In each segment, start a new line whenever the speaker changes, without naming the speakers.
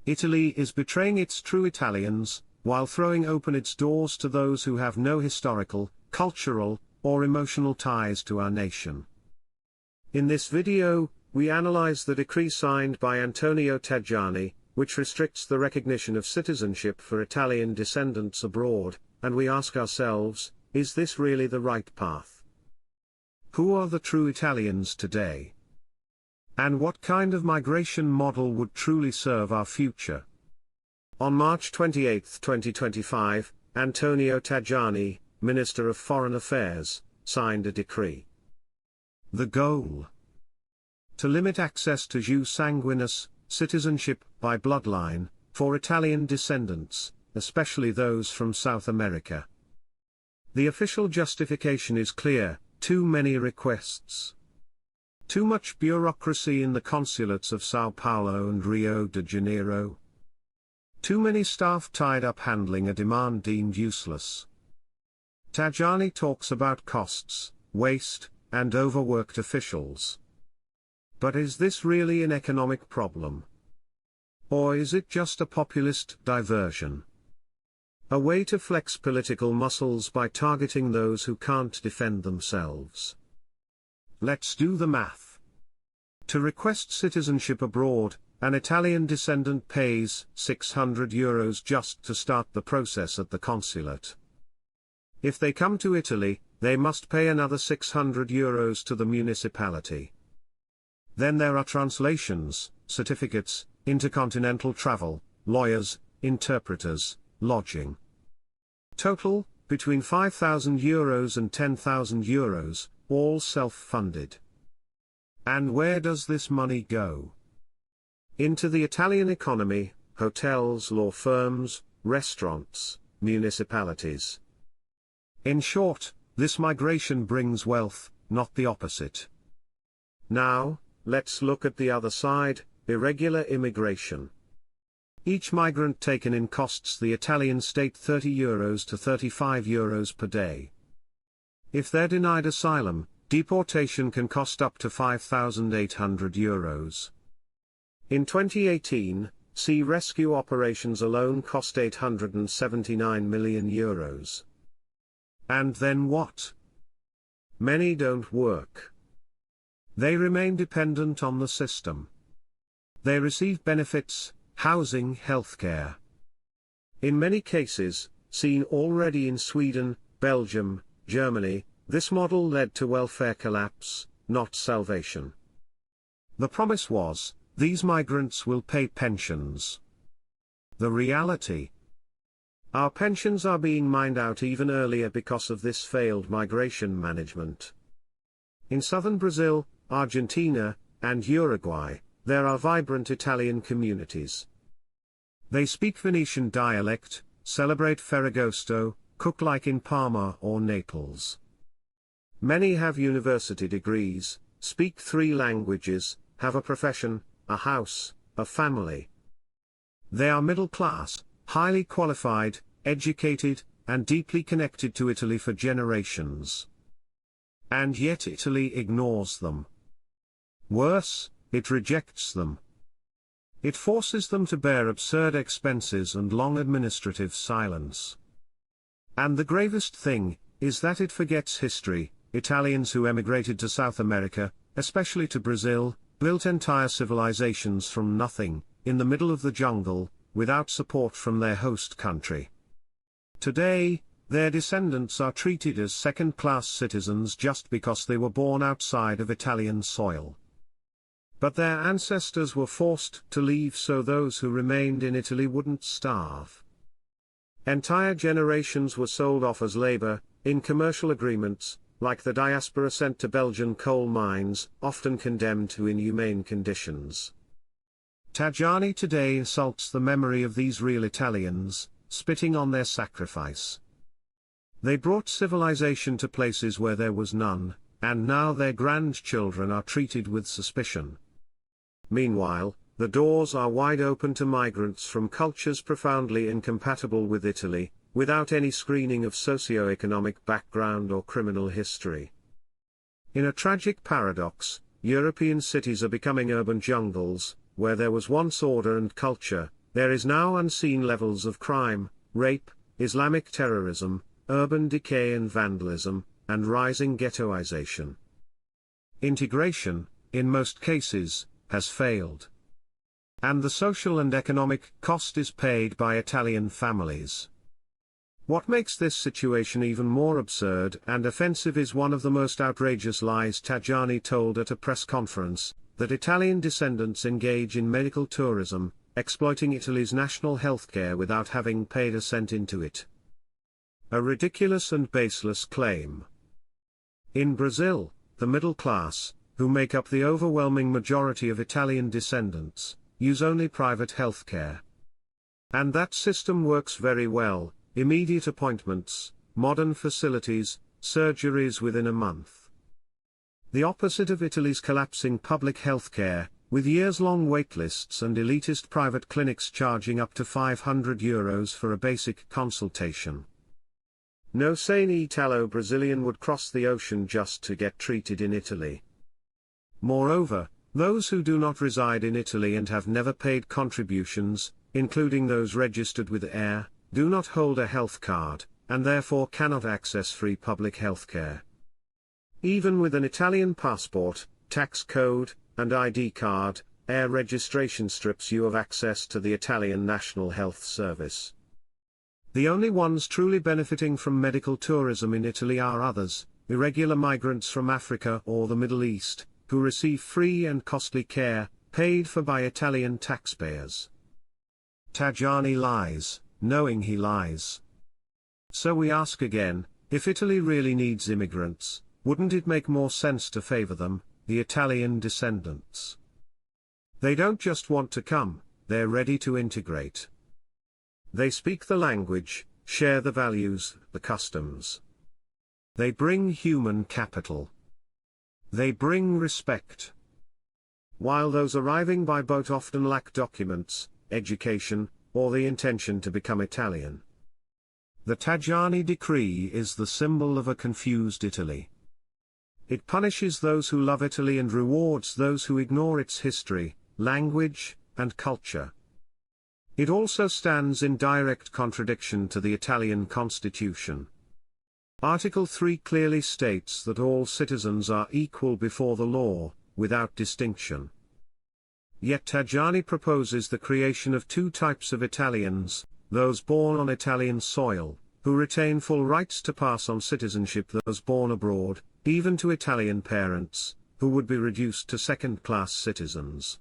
Italy is betraying its true Italians, while throwing open its doors to those who have no historical, cultural, or emotional ties to our nation. In this video, we analyze the decree signed by Antonio Tajani, which restricts the recognition of citizenship for Italian descendants abroad, and we ask ourselves, is this really the right path? Who are the true Italians today? And what kind of migration model would truly serve our future? On March 28, 2025, Antonio Tajani, Minister of Foreign Affairs, signed a decree. The goal: to limit access to jus sanguinis, citizenship by bloodline, for Italian descendants, especially those from South America. The official justification is clear: too many requests. Too much bureaucracy in the consulates of Sao Paulo and Rio de Janeiro. Too many staff tied up handling a demand deemed useless. Tajani talks about costs, waste, and overworked officials. But is this really an economic problem? Or is it just a populist diversion? A way to flex political muscles by targeting those who can't defend themselves? Let's do the math. To request citizenship abroad, an Italian descendant pays €600 just to start the process at the consulate. If they come to Italy, they must pay another €600 to the municipality. Then there are translations, certificates, intercontinental travel, lawyers, interpreters, lodging. Total, between €5,000 and €10,000, all self-funded. And where does this money go? Into the Italian economy, hotels, law firms, restaurants, municipalities. In short, this migration brings wealth, not the opposite. Now, let's look at the other side, irregular immigration. Each migrant taken in costs the Italian state €30 to €35 per day. If they're denied asylum, deportation can cost up to €5,800. In 2018, sea rescue operations alone cost €879 million. And then what? Many don't work. They remain dependent on the system. They receive benefits, housing, healthcare. In many cases, seen already in Sweden, Belgium, Germany, this model led to welfare collapse, not salvation. The promise was, these migrants will pay pensions. The reality: our pensions are being mined out even earlier because of this failed migration management. In southern Brazil, Argentina, and Uruguay, there are vibrant Italian communities. They speak Venetian dialect, celebrate Ferragosto, cook like in Parma or Naples. Many have university degrees, speak 3 languages, have a profession, a house, a family. They are middle class, highly qualified, educated, and deeply connected to Italy for generations. And yet Italy ignores them. Worse, it rejects them. It forces them to bear absurd expenses and long administrative silence. And the gravest thing, is that it forgets history. Italians who emigrated to South America, especially to Brazil, built entire civilizations from nothing, in the middle of the jungle, without support from their host country. Today, their descendants are treated as second-class citizens just because they were born outside of Italian soil. But their ancestors were forced to leave so those who remained in Italy wouldn't starve. Entire generations were sold off as labor, in commercial agreements, like the diaspora sent to Belgian coal mines, often condemned to inhumane conditions. Tajani today insults the memory of these real Italians, spitting on their sacrifice. They brought civilization to places where there was none, and now their grandchildren are treated with suspicion. Meanwhile, the doors are wide open to migrants from cultures profoundly incompatible with Italy, without any screening of socio-economic background or criminal history. In a tragic paradox, European cities are becoming urban jungles, where there was once order and culture, there is now unseen levels of crime, rape, Islamic terrorism, urban decay and vandalism, and rising ghettoization. Integration, in most cases, has failed. And the social and economic cost is paid by Italian families. What makes this situation even more absurd and offensive is one of the most outrageous lies Tajani told at a press conference, that Italian descendants engage in medical tourism, exploiting Italy's national healthcare without having paid a cent into it. A ridiculous and baseless claim. In Brazil, the middle class, who make up the overwhelming majority of Italian descendants, use only private healthcare. And that system works very well: immediate appointments, modern facilities, surgeries within a month. The opposite of Italy's collapsing public healthcare, with years-long waitlists and elitist private clinics charging up to €500 for a basic consultation. No sane Italo-Brazilian would cross the ocean just to get treated in Italy. Moreover, those who do not reside in Italy and have never paid contributions, including those registered with AIR, do not hold a health card, and therefore cannot access free public healthcare. Even with an Italian passport, tax code, and ID card, AIR registration strips you of access to the Italian National Health Service. The only ones truly benefiting from medical tourism in Italy are others, irregular migrants from Africa or the Middle East, who receive free and costly care, paid for by Italian taxpayers. Tajani lies, knowing he lies. So we ask again, if Italy really needs immigrants, wouldn't it make more sense to favor them, the Italian descendants? They don't just want to come, they're ready to integrate. They speak the language, share the values, the customs. They bring human capital. They bring respect. While those arriving by boat often lack documents, education, or the intention to become Italian. The Tajani decree is the symbol of a confused Italy. It punishes those who love Italy and rewards those who ignore its history, language, and culture. It also stands in direct contradiction to the Italian constitution. Article 3 clearly states that all citizens are equal before the law, without distinction. Yet Tajani proposes the creation of two types of Italians: those born on Italian soil, who retain full rights to pass on citizenship; those born abroad, even to Italian parents, who would be reduced to second-class citizens.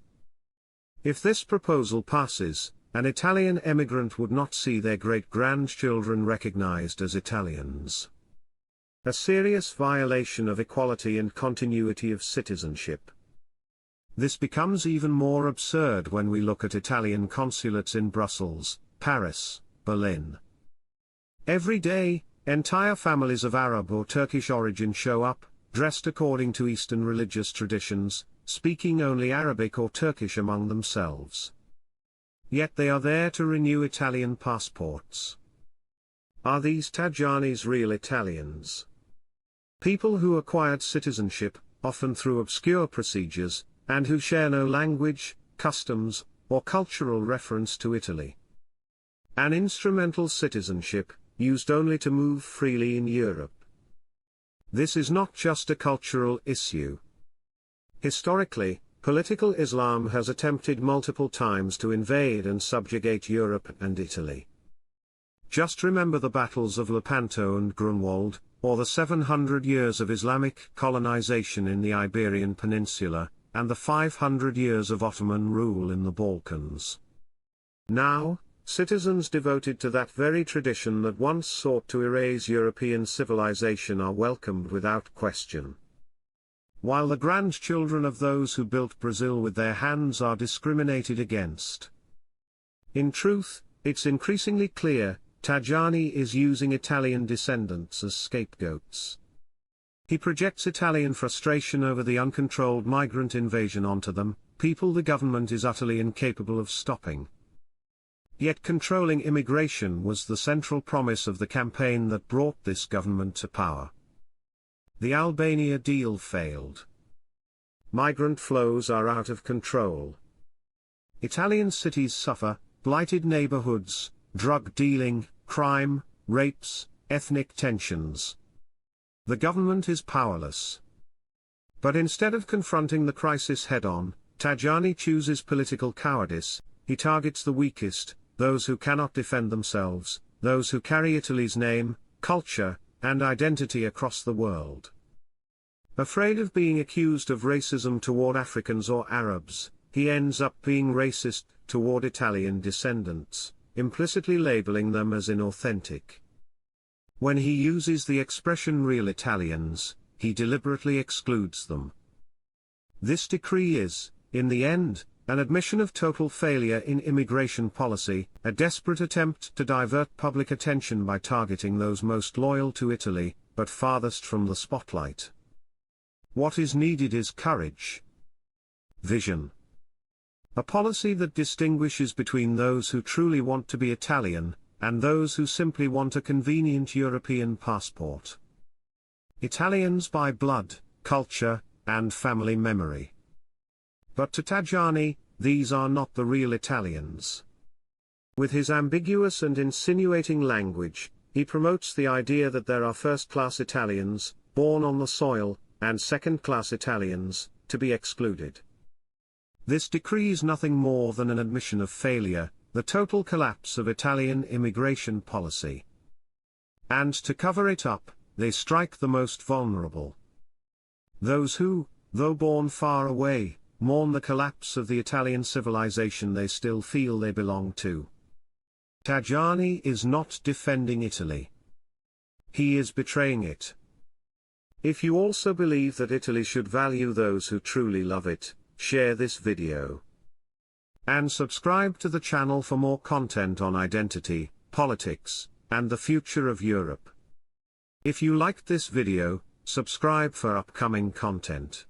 If this proposal passes, an Italian emigrant would not see their great-grandchildren recognized as Italians. A serious violation of equality and continuity of citizenship. This becomes even more absurd when we look at Italian consulates in Brussels, Paris, Berlin. Every day, entire families of Arab or Turkish origin show up, dressed according to Eastern religious traditions, speaking only Arabic or Turkish among themselves. Yet they are there to renew Italian passports. Are these Tajani's real Italians? People who acquired citizenship, often through obscure procedures, and who share no language, customs, or cultural reference to Italy. An instrumental citizenship, used only to move freely in Europe. This is not just a cultural issue. Historically, political Islam has attempted multiple times to invade and subjugate Europe and Italy. Just remember the battles of Lepanto and Grunwald, or the 700 years of Islamic colonization in the Iberian Peninsula, and the 500 years of Ottoman rule in the Balkans. Now, citizens devoted to that very tradition that once sought to erase European civilization are welcomed without question. While the grandchildren of those who built Brazil with their hands are discriminated against. In truth, it's increasingly clear, Tajani is using Italian descendants as scapegoats. He projects Italian frustration over the uncontrolled migrant invasion onto them, people the government is utterly incapable of stopping. Yet controlling immigration was the central promise of the campaign that brought this government to power. The Albania deal failed. Migrant flows are out of control. Italian cities suffer, blighted neighborhoods, drug dealing, crime, rapes, ethnic tensions. The government is powerless. But instead of confronting the crisis head-on, Tajani chooses political cowardice. He targets the weakest, those who cannot defend themselves, those who carry Italy's name, culture, and identity across the world. Afraid of being accused of racism toward Africans or Arabs, he ends up being racist toward Italian descendants, implicitly labeling them as inauthentic. When he uses the expression real Italians, he deliberately excludes them. This decree is, in the end, an admission of total failure in immigration policy, a desperate attempt to divert public attention by targeting those most loyal to Italy, but farthest from the spotlight. What is needed is courage. Vision. A policy that distinguishes between those who truly want to be Italian, and those who simply want a convenient European passport. Italians by blood, culture, and family memory. But to Tajani, these are not the real Italians. With his ambiguous and insinuating language, he promotes the idea that there are first-class Italians, born on the soil, and second-class Italians, to be excluded. This decree is nothing more than an admission of failure, the total collapse of Italian immigration policy. And to cover it up, they strike the most vulnerable. Those who, though born far away, mourn the collapse of the Italian civilization they still feel they belong to. Tajani is not defending Italy. He is betraying it. If you also believe that Italy should value those who truly love it, share this video. And subscribe to the channel for more content on identity, politics, and the future of Europe. If you liked this video, subscribe for upcoming content.